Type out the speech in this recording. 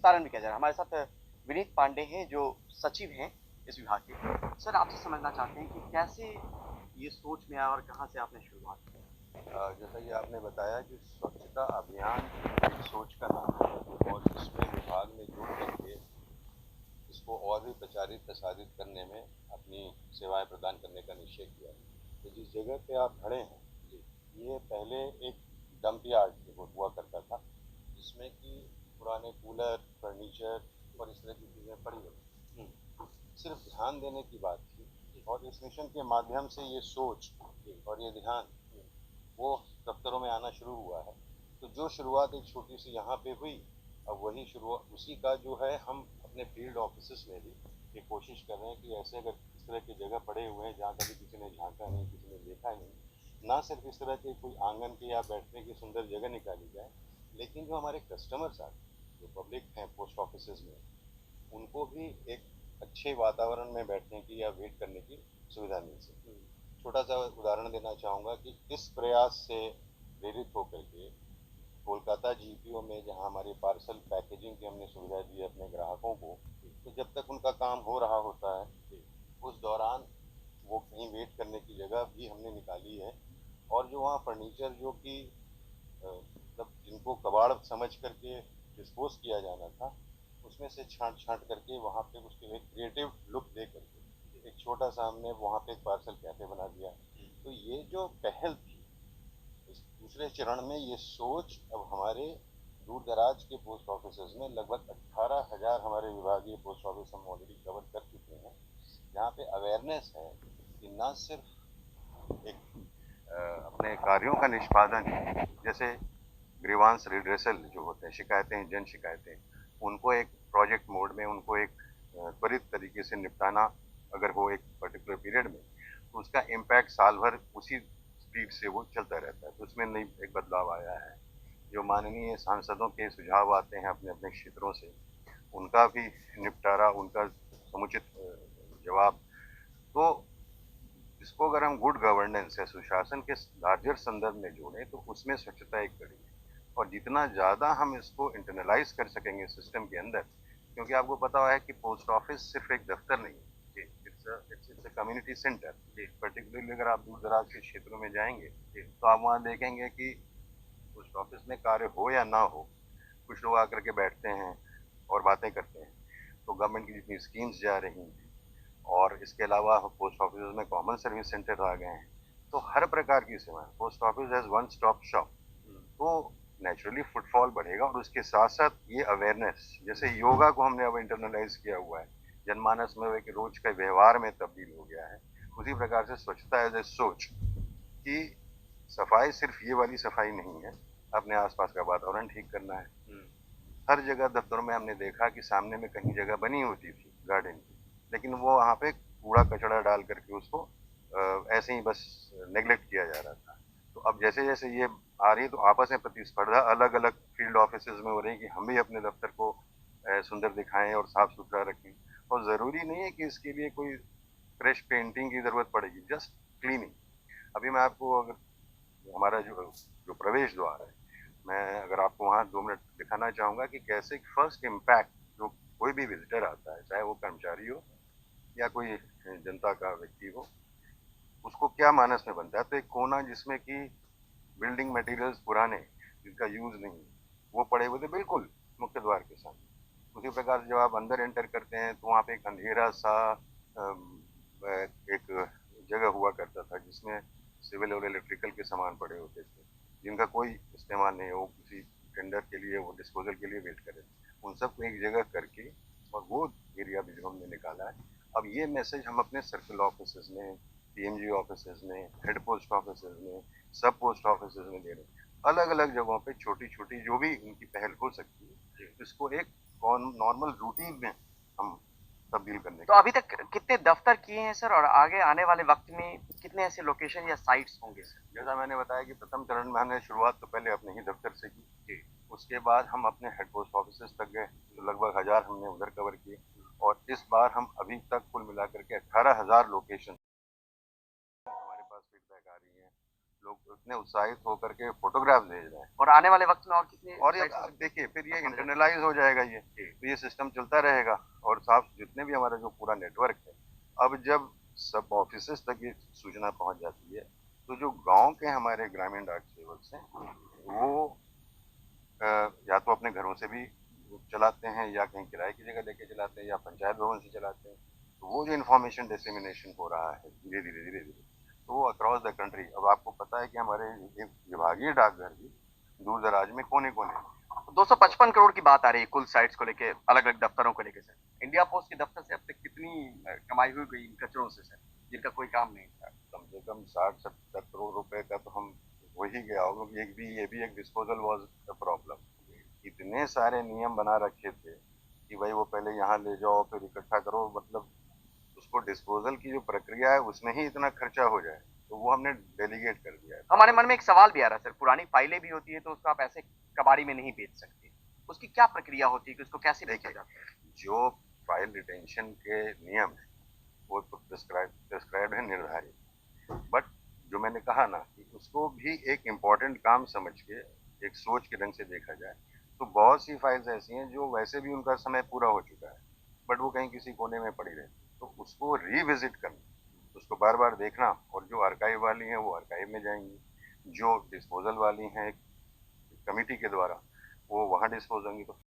विस्तारण भी किया जा रहा है। हमारे साथ विनीत पांडे हैं जो सचिव हैं इस विभाग के। सर आपसे समझना चाहते हैं कि कैसे ये सोच में आया और कहाँ से आपने शुरुआत की? जैसा कि आपने बताया कि स्वच्छता अभियान एक सोच का नाम है और इसमें विभाग ने जुड़ करके इसको और भी प्रचारित प्रसारित करने में अपनी सेवाएं प्रदान करने का निश्चय किया है। तो जिस जगह पे आप खड़े हैं ये पहले एक डंप यार्ड हुआ करता था जिसमें कि पुराने कूलर फर्नीचर और इस तरह की चीज़ें पड़ी हुई सिर्फ ध्यान देने की बात थी और इस मिशन के माध्यम से ये सोच और ये ध्यान वो दफ्तरों में आना शुरू हुआ है। तो जो शुरुआत एक छोटी सी यहाँ पे हुई अब वही शुरुआत उसी का जो है हम अपने फील्ड ऑफिस में भी ये कोशिश कर रहे हैं कि ऐसे अगर इस तरह की जगह पड़े हुए हैं जहाँ कभी किसी ने झांका नहीं किसी ने देखा नहीं ना सिर्फ इस तरह के कोई आंगन की या बैठने की सुंदर जगह निकाली जाए लेकिन जो हमारे कस्टमर्स आते हैं जो पब्लिक हैं पोस्ट ऑफिस में उनको भी एक अच्छे वातावरण में बैठने की या वेट करने की सुविधा मिल सके। छोटा सा उदाहरण देना चाहूँगा कि इस प्रयास से प्रेरित होकर के कोलकाता जीपीओ में जहाँ हमारी पार्सल पैकेजिंग की हमने सुविधा दी है अपने ग्राहकों को तो जब तक उनका काम हो रहा होता है उस दौरान वो कहीं वेट करने की जगह भी हमने निकाली है और जो वहाँ फर्नीचर जो कि मतलब जिनको कबाड़ समझ करके डिस्पोज किया जाना था उसमें से छांट छांट करके वहाँ पे उसके एक क्रिएटिव लुक दे करके एक छोटा सा हमने वहाँ पे एक पार्सल कैफे बना दिया। तो ये जो पहल थी इस दूसरे चरण में ये सोच अब हमारे दूर दराज के पोस्ट ऑफिस में लगभग 18,000 हमारे विभागीय पोस्ट ऑफिस हम ऑलरेडी कवर कर चुके हैं जहाँ पे अवेयरनेस है कि न सिर्फ एक अपने कार्यों का निष्पादन जैसे ग्रीवांस रिड्रेसल जो होते हैं शिकायतें जन शिकायतें उनको एक प्रोजेक्ट मोड में उनको एक त्वरित तरीके से निपटाना अगर हो एक पर्टिकुलर पीरियड में तो उसका इम्पैक्ट साल भर उसी स्पीड से वो चलता रहता है। तो उसमें नई एक बदलाव आया है जो माननीय सांसदों के सुझाव आते हैं अपने अपने क्षेत्रों से उनका भी निपटारा उनका समुचित जवाब। तो इसको अगर हम गुड गवर्नेंस या सुशासन के लार्जर संदर्भ में जोड़ें तो उसमें स्वच्छता एक कड़ी है और जितना ज़्यादा हम इसको इंटरनलाइज कर सकेंगे सिस्टम के अंदर क्योंकि आपको पता है कि पोस्ट ऑफिस सिर्फ एक दफ्तर नहीं है इट्स कम्युनिटी सेंटर। पर्टिकुलरली अगर आप दूर दराज के क्षेत्रों में जाएंगे तो आप वहाँ देखेंगे कि पोस्ट ऑफिस में कार्य हो या ना हो कुछ लोग आकर के बैठते हैं और बातें करते हैं। तो गवर्नमेंट की जितनी स्कीम्स जा रही हैं और इसके अलावा पोस्ट ऑफिस में कॉमन सर्विस सेंटर आ गए हैं तो हर प्रकार की सेवाएं post office as one stop shop. तो नेचुरली फुटफॉल बढ़ेगा और उसके साथ साथ ये अवेयरनेस जैसे योगा को हमने अब इंटरनलाइज किया हुआ है जनमानस में एक रोज का व्यवहार में तब्दील हो गया है उसी प्रकार से स्वच्छता एज ए सोच कि सफाई सिर्फ ये वाली सफाई नहीं है अपने आसपास का वातावरण ठीक करना है। हर जगह दफ्तरों में हमने देखा कि सामने में कहीं जगह बनी होती थी गार्डन की लेकिन वो वहाँ पे कूड़ा कचड़ा डाल करके उसको ऐसे ही बस नेग्लेक्ट किया जा रहा था। तो अब जैसे जैसे ये आ रही है तो आपस में प्रतिस्पर्धा अलग अलग फील्ड ऑफिस में हो रही है कि हम भी अपने दफ्तर को सुंदर दिखाएं और साफ सुथरा रखें और ज़रूरी नहीं है कि इसके लिए कोई फ्रेश पेंटिंग की ज़रूरत पड़ेगी जस्ट क्लीनिंग। अभी मैं आपको अगर हमारा जो जो प्रवेश द्वार है मैं अगर आपको वहाँ 2 मिनट दिखाना चाहूँगा कि कैसे फर्स्ट इम्पैक्ट जो कोई भी विजिटर आता है चाहे वो कर्मचारी हो या कोई जनता का व्यक्ति हो उसको क्या मानस में बनता है। तो एक कोना जिसमें कि बिल्डिंग मटेरियल्स पुराने जिनका यूज नहीं वो पड़े हुए थे बिल्कुल मुख्य द्वार के सामने। उसी प्रकार से जब आप अंदर एंटर करते हैं तो वहाँ पे एक अंधेरा सा एक जगह हुआ करता था जिसमें सिविल और इलेक्ट्रिकल के सामान पड़े होते थे जिनका कोई इस्तेमाल नहीं हो किसी टेंडर के लिए वो डिस्पोजल के लिए वेट करे उन सबको एक जगह करके और वो एरिया भी जो हमने निकाला है। अब ये मैसेज हम अपने सर्कल ऑफिस में पीएमजी ऑफिस में हेड पोस्ट ऑफिस में सब पोस्ट ऑफिस में दे रहे हैं अलग अलग जगहों पे छोटी छोटी जो भी उनकी पहल हो सकती है इसको एक नॉर्मल रूटीन में हम तब्दील करने तो की। अभी तक कितने दफ्तर किए हैं सर और आगे आने वाले वक्त में कितने ऐसे लोकेशन या साइट्स होंगे सर? जैसा मैंने बताया कि प्रथम चरण में हमने शुरुआत तो पहले अपने ही दफ्तर से की उसके बाद हम अपने हेड पोस्ट ऑफिस तक गए तो लगभग 1000 हमने उधर कवर किए और इस बार हम अभी तक कुल मिलाकर के 18,000 लोकेशन हमारे पास फीडबैक आ रही है लोग इतने उत्साहित होकर के फोटोग्राफ भेज रहे हैं। और आने वाले वक्त में और कितने और ये sites हो अब सकते देखिए फिर ये हैं? इंटरनलाइज हो जाएगा ये, तो ये सिस्टम चलता रहेगा। और साफ जितने भी हमारा जो पूरा नेटवर्क है, अब जब सब ऑफिसेस तक ये सूचना पहुंच जाती है, तो जो गांव के हमारे ग्रामीण डाक सेवक हैं, वो या तो अपने घरों से भी चलाते हैं, या कहीं किराए की जगह लेके चलाते हैं, या पंचायत भवन से चलाते हैं। तो वो जो इन्फॉर्मेशन डिसेमिनेशन हो रहा है धीरे धीरे, तो वो अक्रॉस द कंट्री। अब आपको पता है कि हमारे एक विभागीय डाकघर भी दूर दराज में कोने कोने 255 करोड़ की बात आ रही है कुल साइट्स को लेके, अलग अलग दफ्तरों को लेके सर। इंडिया पोस्ट के दफ्तर से अब तक कितनी कमाई हुई गई इन कचरों से सर, जिनका कोई काम नहीं था? कम से कम 60-70 करोड़ रुपए का तो हम हो ही गया होगा। ये भी एक डिस्पोजल वाज द प्रॉब्लम। इतने सारे नियम बना रखे थे कि भाई वो पहले यहाँ ले जाओ फिर इकट्ठा करो, मतलब उसको डिस्पोजल की जो प्रक्रिया है उसमें ही इतना खर्चा हो जाए, तो वो हमने डेलीगेट कर दिया है। हमारे मन में एक सवाल भी आ रहा है सर, पुरानी फाइलें भी होती है तो उसको आप ऐसे कबाड़ी में नहीं बेच सकते, उसकी क्या प्रक्रिया होती है कि उसको कैसे बेचा देखिए, जाता है? जो फाइल रिटेंशन के नियम है वो तो प्रिस्क्राइब है, निर्धारित। बट जो मैंने कहा ना कि उसको भी एक इम्पोर्टेंट काम समझ के एक सोच के ढंग से देखा जाए, तो बहुत सी फाइल्स ऐसी हैं जो वैसे भी उनका समय पूरा हो चुका है, बट वो कहीं किसी कोने में पड़ी रहती, तो उसको रिविजिट करना, उसको बार बार देखना। और जो आर्काइव वाली हैं वो आर्काइव में जाएंगी, जो डिस्पोजल वाली हैं कमिटी के द्वारा वो वहाँ डिस्पोज होंगी। तो